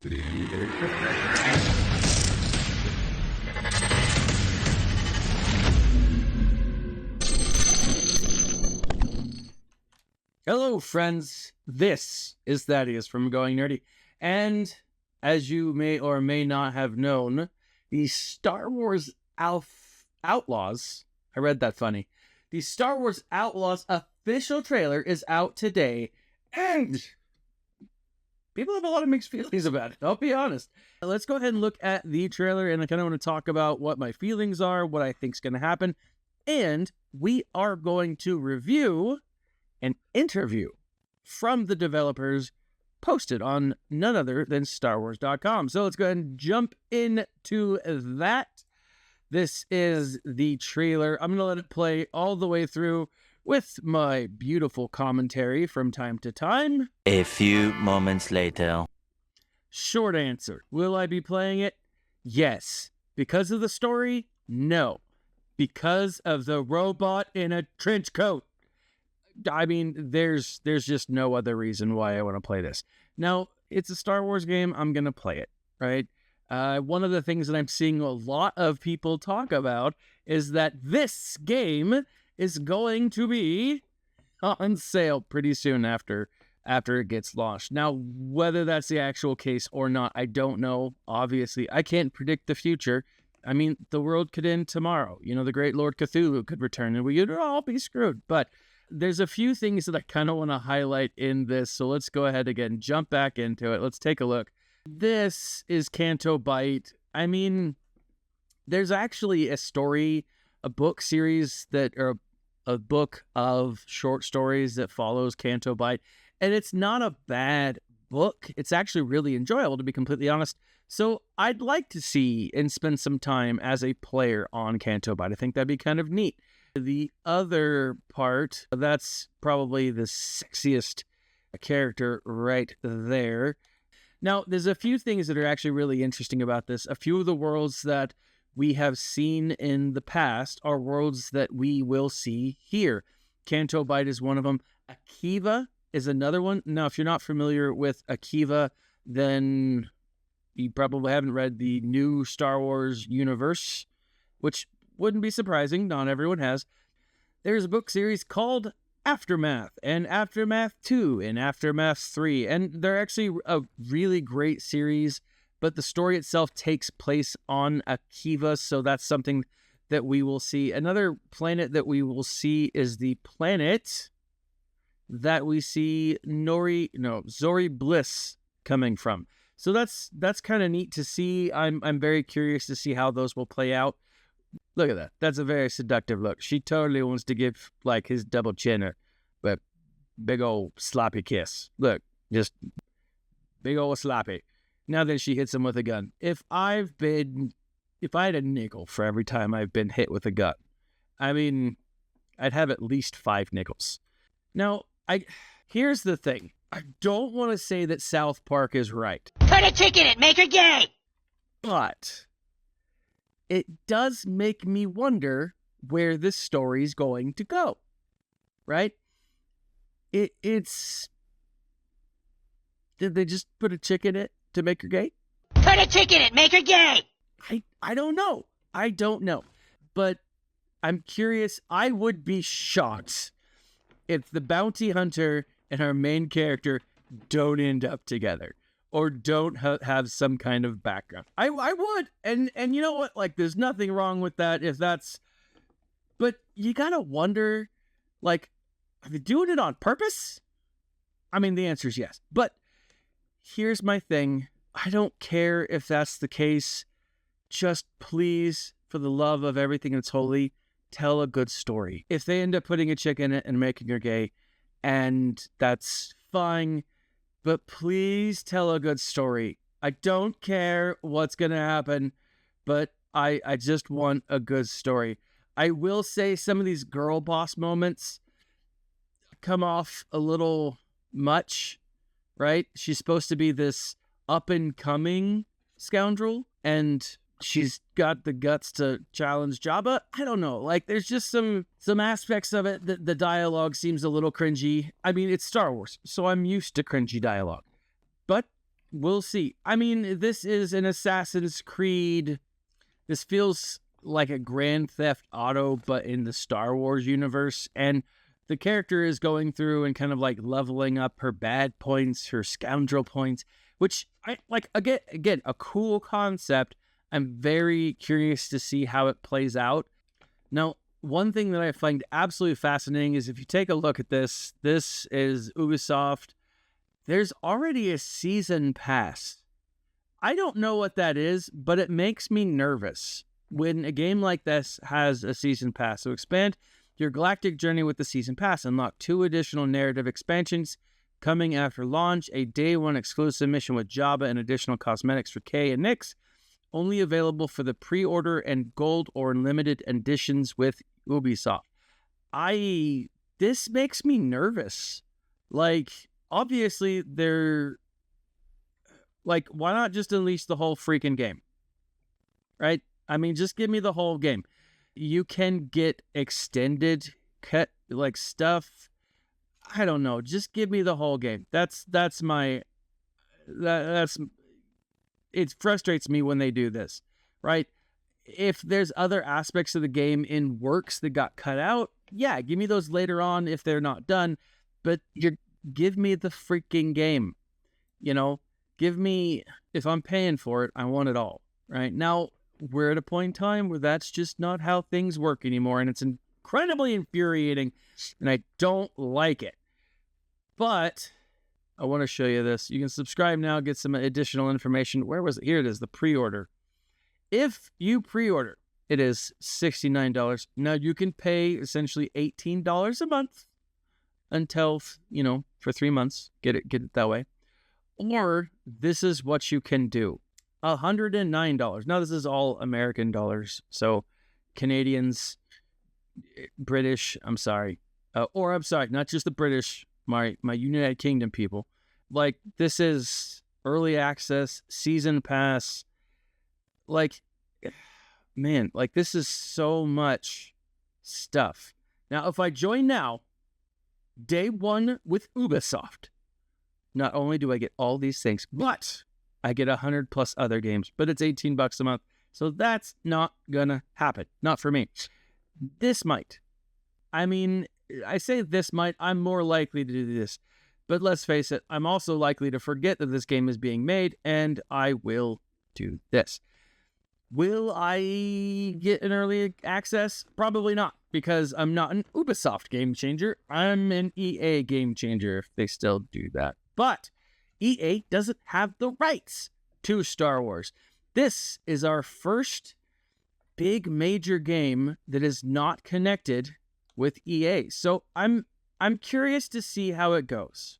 Hello, friends. This is Thaddeus from Going Nerdy. And as you may or may not have known, the Star Wars Outlaws, I read that funny. The Star Wars Outlaws official trailer is out today, and people have a lot of mixed feelings about it, I'll be honest. Let's go ahead and look at the trailer, and I kind of want to talk about what my feelings are, what I think is going to happen, and we are going to review an interview from the developers posted on none other than StarWars.com. So let's go ahead and jump into that. This is the trailer. I'm going to let it play all the way through with my beautiful commentary from time to time. A few moments later. Short answer. Will I be playing it? Yes. Because of the story? No. Because of the robot in a trench coat. I mean, there's just no other reason why I want to play this. Now, it's a Star Wars game. I'm going to play it, right? One of the things that I'm seeing a lot of people talk about is that this game is going to be on sale pretty soon after it gets launched. Now, whether that's the actual case or not, I don't know. Obviously, I can't predict the future. I mean, the world could end tomorrow. You know, the great Lord Cthulhu could return and we would all be screwed. But there's a few things that I kind of want to highlight in this, so let's go ahead again, jump back into it. Let's take a look. This is Canto Bight. I mean, there's actually a book series or a book of short stories that follows Canto Bight, and it's not a bad book. It's actually really enjoyable, to be completely honest. So I'd like to see and spend some time as a player on Canto Bight. I think that'd be kind of neat. The other part, that's probably the sexiest character right there. Now, there's a few things that are actually really interesting about this. A few of the worlds that we have seen in the past are worlds that we will see here. Canto Bight is one of them. Akiva is another one. Now, if you're not familiar with Akiva, then you probably haven't read the new Star Wars universe, which wouldn't be surprising. Not everyone has. There's a book series called Aftermath, and Aftermath 2, and Aftermath 3, and they're actually a really great series, but the story itself takes place on Akiva, so that's something that we will see. Another planet that we will see is the planet that we see Zori Bliss coming from. So that's kind of neat to see. I'm very curious to see how those will play out. Look at that. That's a very seductive look. She totally wants to give, like, his double chin but big old sloppy kiss. Look, just big old sloppy. Now then she hits him with a gun. If I had a nickel for every time I've been hit with a gun, I mean, I'd have at least 5 nickels. Now, here's the thing. I don't want to say that South Park is right. Put a chick in it, make her gay! But it does make me wonder where this story's going to go, right? It's... Did they just put a chick in it to make her gay? Put a chick in it, make her gay! I don't know. I don't know. But I'm curious. I would be shocked if the bounty hunter and our main character don't end up together. Or don't have some kind of background. I would. And you know what? Like, there's nothing wrong with that if that's... But you gotta wonder, like, are they doing it on purpose? I mean, the answer is yes. But here's my thing. I don't care if that's the case. Just please, for the love of everything that's holy, tell a good story. If they end up putting a chick in it and making her gay, and that's fine... But please tell a good story. I don't care what's going to happen, but I just want a good story. I will say some of these girl boss moments come off a little much, right? She's supposed to be this up-and-coming scoundrel, and she's got the guts to challenge Jabba. I don't know. Like, there's just some aspects of it that the dialogue seems a little cringy. I mean, it's Star Wars, so I'm used to cringy dialogue. But we'll see. I mean, this is an Assassin's Creed. This feels like a Grand Theft Auto, but in the Star Wars universe. And the character is going through and kind of like leveling up her bad points, her scoundrel points, which I like. Again, a cool concept. I'm very curious to see how it plays out. Now, one thing that I find absolutely fascinating is if you take a look at this is Ubisoft. There's already a season pass. I don't know what that is, but it makes me nervous when a game like this has a season pass. So expand your galactic journey with the season pass. Unlock 2 additional narrative expansions coming after launch, a day 1 exclusive mission with Jabba and additional cosmetics for Kay and Nyx, only available for the pre-order and gold or limited editions with Ubisoft. This makes me nervous. Like, obviously, they're like, why not just unleash the whole freaking game? Right? I mean, just give me the whole game. You can get extended cut like stuff. I don't know. Just give me the whole game. That's it frustrates me when they do this, right? If there's other aspects of the game in works that got cut out, yeah, give me those later on if they're not done. But give me the freaking game. You know, give me, if I'm paying for it, I want it all, right? Now, we're at a point in time where that's just not how things work anymore, and it's incredibly infuriating, and I don't like it. But I want to show you this. You can subscribe now, get some additional information. Where was it? Here it is, the pre-order. If you pre-order, it is $69. Now, you can pay essentially $18 a month until, for 3 months. Get it that way. Or this is what you can do. $109. Now, this is all American dollars. So Canadians, British, not just the British, my United Kingdom people. Like, this is early access, season pass. Like, man, like, this is so much stuff. Now, if I join now, day 1 with Ubisoft, not only do I get all these things, but I get 100 plus other games, but it's $18 a month. So that's not gonna happen. Not for me. This might. I mean, I say this might, I'm more likely to do this. But let's face it, I'm also likely to forget that this game is being made, and I will do this. Will I get an early access? Probably not, because I'm not an Ubisoft game changer. I'm an EA game changer, if they still do that. But EA doesn't have the rights to Star Wars. This is our first big major game that is not connected with EA. So I'm curious to see how it goes.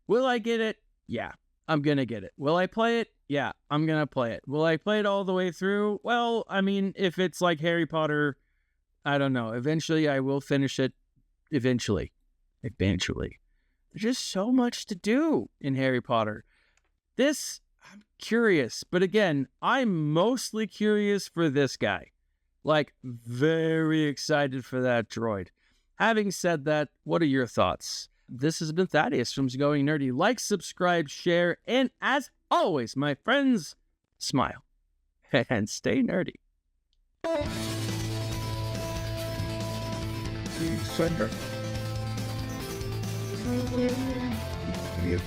Will I get it? Yeah, I'm going to get it. Will I play it? Yeah, I'm going to play it. Will I play it all the way through? Well, I mean, if it's like Harry Potter, I don't know. Eventually, I will finish it. Eventually. There's just so much to do in Harry Potter. This, I'm curious. But again, I'm mostly curious for this guy. Like, very excited for that droid. Having said that, what are your thoughts? This has been Thaddeus from Going Nerdy. Like, subscribe, share, and as always, my friends, smile and stay nerdy. Yeah.